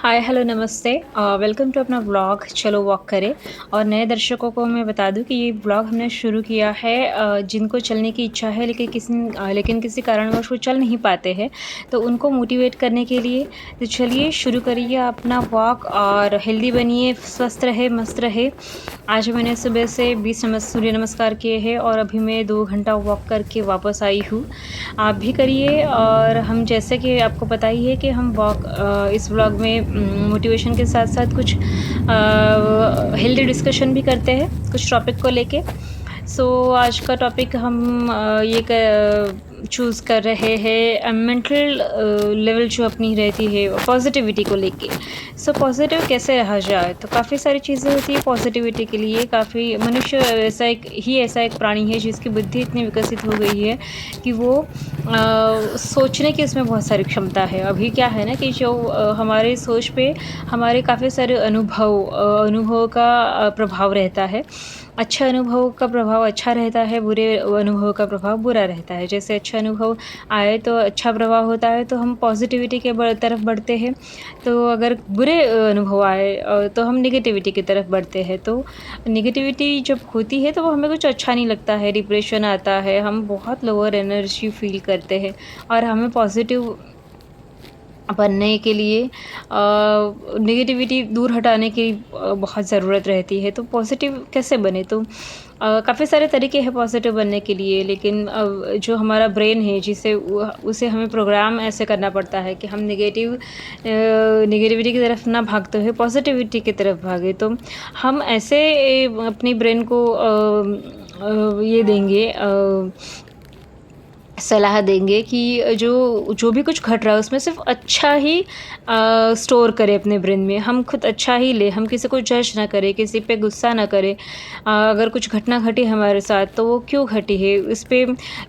Hi hello नमस्ते। Welcome to अपना vlog चलो वॉक करें। और नए दर्शकों को मैं बता दूं कि ये व्लॉग हमने शुरू किया है जिनको चलने की इच्छा है लेकिन किसी कारणवश वो चल नहीं पाते हैं, तो उनको मोटिवेट करने के लिए। तो चलिए शुरू करिए अपना वॉक और हेल्दी बनिए, स्वस्थ रहे, मस्त रहे। आज मैंने सुबह से 20 सूर्य नमस्कार किए हैं और अभी मैं 2 घंटा वॉक करके वापस आई हूँ। आप भी करिए। और हम जैसे कि आपको पता ही है कि हम इस व्लॉग में मोटिवेशन के साथ-साथ कुछ हेल्दी डिस्कशन भी करते हैं, कुछ टॉपिक को लेके। सो आज का टॉपिक हम ये चूज़ कर रहे हैं मेंटल लेवल जो अपनी रहती है पॉजिटिविटी को लेके। सो पॉजिटिव कैसे रहा जाए, तो काफ़ी सारी चीज़ें होती है पॉजिटिविटी के लिए। काफ़ी मनुष्य ऐसा एक प्राणी है जिसकी बुद्धि इतनी विकसित हो गई है कि वो सोचने की उसमें बहुत सारी क्षमता है। अभी क्या है ना कि जो हमारे सोच पे हमारे काफ़ी सारे अनुभव का प्रभाव रहता है। अच्छे अनुभव का प्रभाव अच्छा रहता है, बुरे अनुभव का प्रभाव बुरा रहता है। जैसे अच्छा अनुभव आए तो अच्छा प्रभाव होता है, तो हम पॉजिटिविटी के तरफ बढ़ते हैं। तो अगर बुरे अनुभव आए तो हम नेगेटिविटी की तरफ बढ़ते हैं। तो नेगेटिविटी जब होती है तो वो हमें कुछ अच्छा नहीं लगता है, डिप्रेशन आता है, हम बहुत लोअर एनर्जी फ़ील करते हैं। और हमें पॉजिटिव बनने के लिए नेगेटिविटी दूर हटाने की बहुत ज़रूरत रहती है। तो पॉज़िटिव कैसे बने, तो काफ़ी सारे तरीके हैं पॉज़िटिव बनने के लिए। लेकिन जो हमारा ब्रेन है जिसे उसे हमें प्रोग्राम ऐसे करना पड़ता है कि हम नेगेटिविटी की तरफ ना भागते हुए पॉज़िटिविटी की तरफ भागें। तो हम ऐसे अपनी ब्रेन को ये देंगे, सलाह देंगे कि जो जो भी कुछ घट रहा है उसमें सिर्फ़ अच्छा ही स्टोर करें अपने ब्रेन में। हम खुद अच्छा ही लें, हम किसी को जज ना करें, किसी पे गुस्सा ना करें। अगर कुछ घटना घटी हमारे साथ तो वो क्यों घटी है, इस पे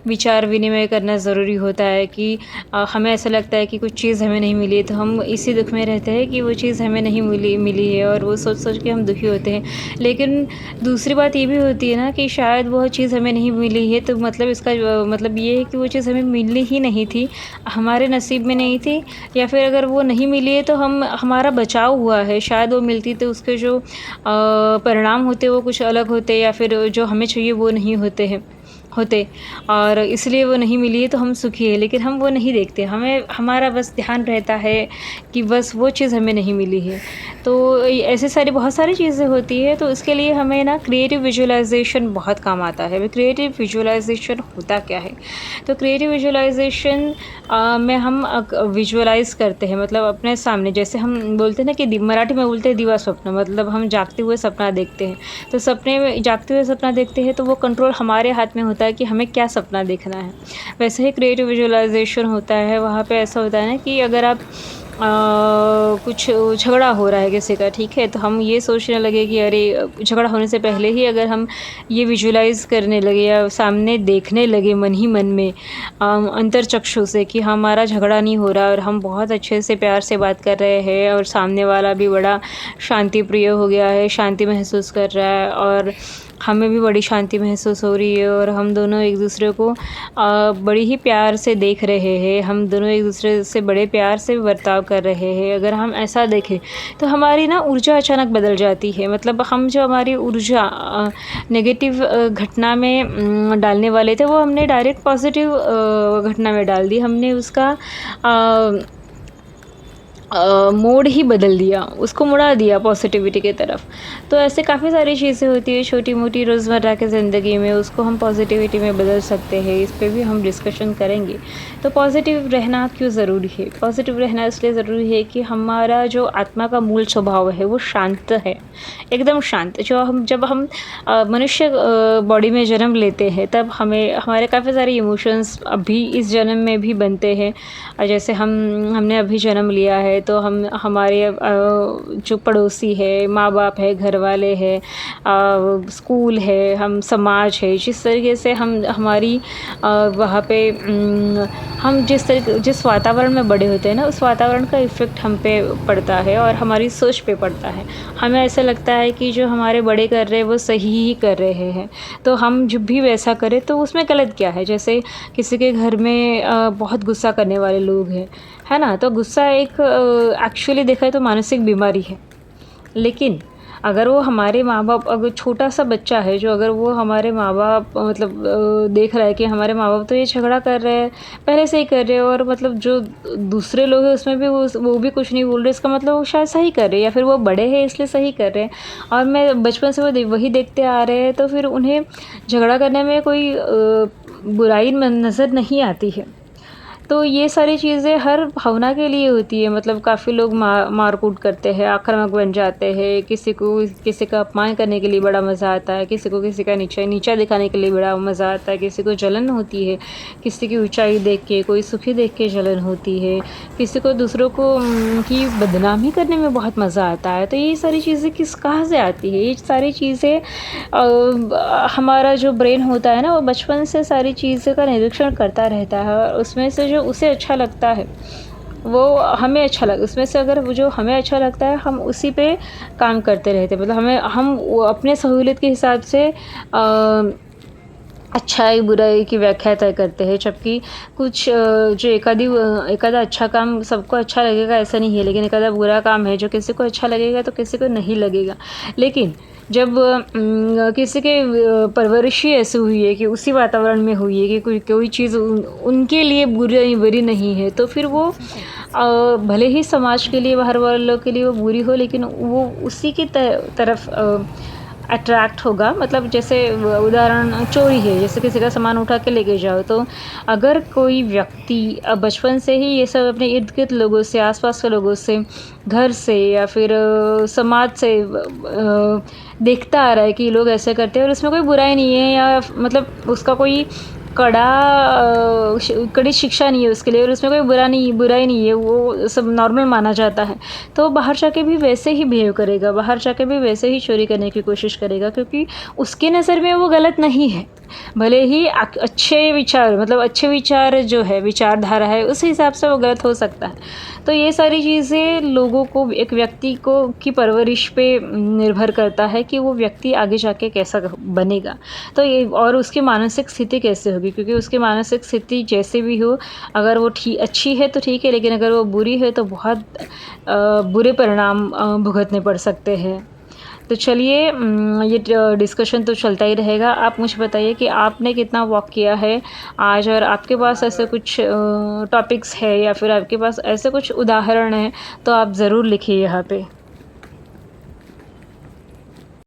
विचार विनिमय करना ज़रूरी होता है। कि हमें ऐसा लगता है कि कुछ चीज़ हमें नहीं मिली, तो हम इसी दुःख में रहते हैं कि वो चीज़ हमें नहीं मिली है, और वो सोच-सोच के हम दुखी होते हैं। लेकिन दूसरी बात ये भी होती है ना कि शायद वह चीज़ हमें नहीं मिली है, तो मतलब इसका मतलब ये है कि वो चीज़ हमें मिलनी ही नहीं थी, हमारे नसीब में नहीं थी। या फिर अगर वो नहीं मिली है तो हमारा बचाव हुआ है, शायद वो मिलती तो उसके जो परिणाम होते वो कुछ अलग होते, या फिर जो हमें चाहिए वो नहीं होते, और इसलिए वो नहीं मिली है तो हम सुखी हैं। लेकिन हम वो नहीं देखते, हमारा बस ध्यान रहता है कि बस वो चीज़ हमें नहीं मिली है। तो ऐसे सारी बहुत सारी चीज़ें होती है, तो इसके लिए हमें ना क्रिएटिव विजुअलाइज़ेशन बहुत काम आता है। क्रिएटिव विजुअलाइज़ेशन होता क्या है, तो क्रिएटिव विजुअलाइज़ेशन में हम विजुअलाइज़ करते हैं, मतलब अपने सामने, जैसे हम बोलते हैं ना कि मराठी में बोलते हैं दिवा स्वप्न, मतलब हम जागते हुए सपना देखते हैं। तो सपने में जागते हुए सपना देखते हैं तो वो कंट्रोल हमारे हाथ में होता है कि हमें क्या सपना देखना है। वैसे ही क्रिएटिव विजुअलाइज़ेशन होता है, वहाँ पे ऐसा होता है ना कि अगर आप कुछ झगड़ा हो रहा है किसी का, ठीक है, तो हम ये सोचने लगे कि अरे, झगड़ा होने से पहले ही अगर हम ये विजुअलाइज़ करने लगे या सामने देखने लगे मन ही मन में अंतर्चक्षु से कि हमारा झगड़ा नहीं हो रहा और हम बहुत अच्छे से प्यार से बात कर रहे हैं, और सामने वाला भी बड़ा शांति प्रिय हो गया है, शांति महसूस कर रहा है, और हमें भी बड़ी शांति महसूस हो रही है, और हम दोनों एक दूसरे को बड़ी ही प्यार से देख रहे हैं, हम दोनों एक दूसरे से बड़े प्यार से बर्ताव कर रहे हैं। अगर हम ऐसा देखें तो हमारी ना ऊर्जा अचानक बदल जाती है। मतलब हम जो हमारी ऊर्जा नेगेटिव घटना में डालने वाले थे, वो हमने डायरेक्ट पॉजिटिव घटना में डाल दी। हमने उसका मोड ही बदल दिया, उसको मुड़ा दिया पॉजिटिविटी की तरफ। तो ऐसे काफ़ी सारी चीज़ें होती है छोटी-मोटी रोज़मर्रा की ज़िंदगी में, उसको हम पॉजिटिविटी में बदल सकते हैं। इस पे भी हम डिस्कशन करेंगे। तो पॉजिटिव रहना क्यों ज़रूरी है? पॉजिटिव रहना इसलिए ज़रूरी है कि हमारा जो आत्मा का मूल स्वभाव है वो शांत है, एकदम शांत। जब हम मनुष्य बॉडी में जन्म लेते हैं, तब हमारे काफ़ी सारे इमोशंस अभी इस जन्म में भी बनते हैं। जैसे हमने अभी जन्म लिया है, तो हमारे जो पड़ोसी है, माँ-बाप है, घर वाले हैं, स्कूल है, हम समाज है, जिस तरीके से हमारी वहाँ पे हम जिस वातावरण में बड़े होते हैं ना, उस वातावरण का इफ़ेक्ट हम पे पड़ता है और हमारी सोच पे पड़ता है। हमें ऐसा लगता है कि जो हमारे बड़े कर रहे हैं वो सही ही कर रहे हैं, तो हम जब भी वैसा करें तो उसमें गलत क्या है। जैसे किसी के घर में बहुत गुस्सा करने वाले लोग हैं, है ना? तो गुस्सा एक एक्चुअली देखा है तो मानसिक बीमारी है। लेकिन अगर वो हमारे माँ-बाप, अगर छोटा-सा बच्चा है जो अगर वो हमारे माँ-बाप मतलब देख रहा है कि हमारे माँ-बाप तो ये झगड़ा कर रहे हैं, पहले से ही कर रहे हैं, और मतलब जो दूसरे लोग हैं उसमें भी वो भी कुछ नहीं बोल रहे, इसका मतलब वो शायद सही कर रहे हैं या फिर वो बड़े हैं इसलिए सही कर रहे हैं। और मैं बचपन से वही देखते आ रहे हैं, तो फिर उन्हें झगड़ा करने में कोई बुराई नज़र नहीं आती है। तो ये सारी चीज़ें हर भावना के लिए होती है, मतलब काफ़ी लोग मार-कूट करते हैं, आक्रामक बन जाते हैं, किसी का अपमान करने के लिए बड़ा मज़ा आता है, किसी को किसी का नीचा दिखाने के लिए बड़ा मज़ा आता है, किसी को जलन होती है, किसी की ऊँचाई देख के, कोई सुखी देख के जलन होती है, किसी को दूसरों को की बदनामी करने में बहुत मज़ा आता है। तो ये सारी चीज़ें कहाँ से आती है? ये सारी चीज़ें हमारा जो ब्रेन होता है ना, वो बचपन से सारी चीज़ों का निरीक्षण करता रहता है, और उसमें से जो उसे अच्छा लगता है, वो हमें अच्छा लग उसमें से अगर वो जो हमें अच्छा लगता है, हम उसी पे काम करते रहते हैं। मतलब हम वो अपने सहूलियत के हिसाब से अच्छाई-बुराई की व्याख्या तय करते हैं, जबकि कुछ जो एखादा अच्छा काम सबको अच्छा लगेगा ऐसा नहीं है, लेकिन एखादा बुरा काम है जो किसी को अच्छा लगेगा तो किसी को नहीं लगेगा। लेकिन जब किसी के परवरिश ही ऐसी हुई है कि उसी वातावरण में हुई है कि कोई कोई चीज़ उनके लिए बुरी नहीं है, तो फिर वो भले ही समाज के लिए, बाहर वालों के लिए वो बुरी हो, लेकिन वो उसी की तरफ अट्रैक्ट होगा। मतलब जैसे उदाहरण चोरी है, जैसे किसी का सामान उठा के लेके जाओ, तो अगर कोई व्यक्ति बचपन से ही ये सब अपने इर्द-गिर्द लोगों से, आस-पास के लोगों से, घर से या फिर समाज से देखता आ रहा है कि लोग ऐसे करते हैं और उसमें कोई बुराई नहीं है, या मतलब उसका कोई कड़ी शिक्षा नहीं है उसके लिए, और उसमें कोई बुराई नहीं है, वो सब नॉर्मल माना जाता है। तो बाहर जाके भी वैसे ही बिहेव करेगा, बाहर जाके भी वैसे ही चोरी करने की कोशिश करेगा, क्योंकि उसकी नज़र में वो गलत नहीं है। भले ही अच्छे विचार, मतलब अच्छे विचार जो है, विचारधारा है, उस हिसाब से वो गलत हो सकता है। तो ये सारी चीज़ें लोगों को, एक व्यक्ति को की परवरिश पे निर्भर करता है कि वो व्यक्ति आगे जाके कैसा बनेगा। तो ये, और उसकी मानसिक स्थिति कैसे होगी, क्योंकि उसकी मानसिक स्थिति जैसे भी हो, अगर वो अच्छी है तो ठीक है, लेकिन अगर वो बुरी है तो बहुत बुरे परिणाम भुगतने पड़ सकते हैं। तो चलिए, ये डिस्कशन तो चलता ही रहेगा। आप मुझे बताइए कि आपने कितना वॉक किया है आज, और आपके पास ऐसे कुछ टॉपिक्स है या फिर आपके पास ऐसे कुछ उदाहरण हैं, तो आप ज़रूर लिखिए यहाँ पे।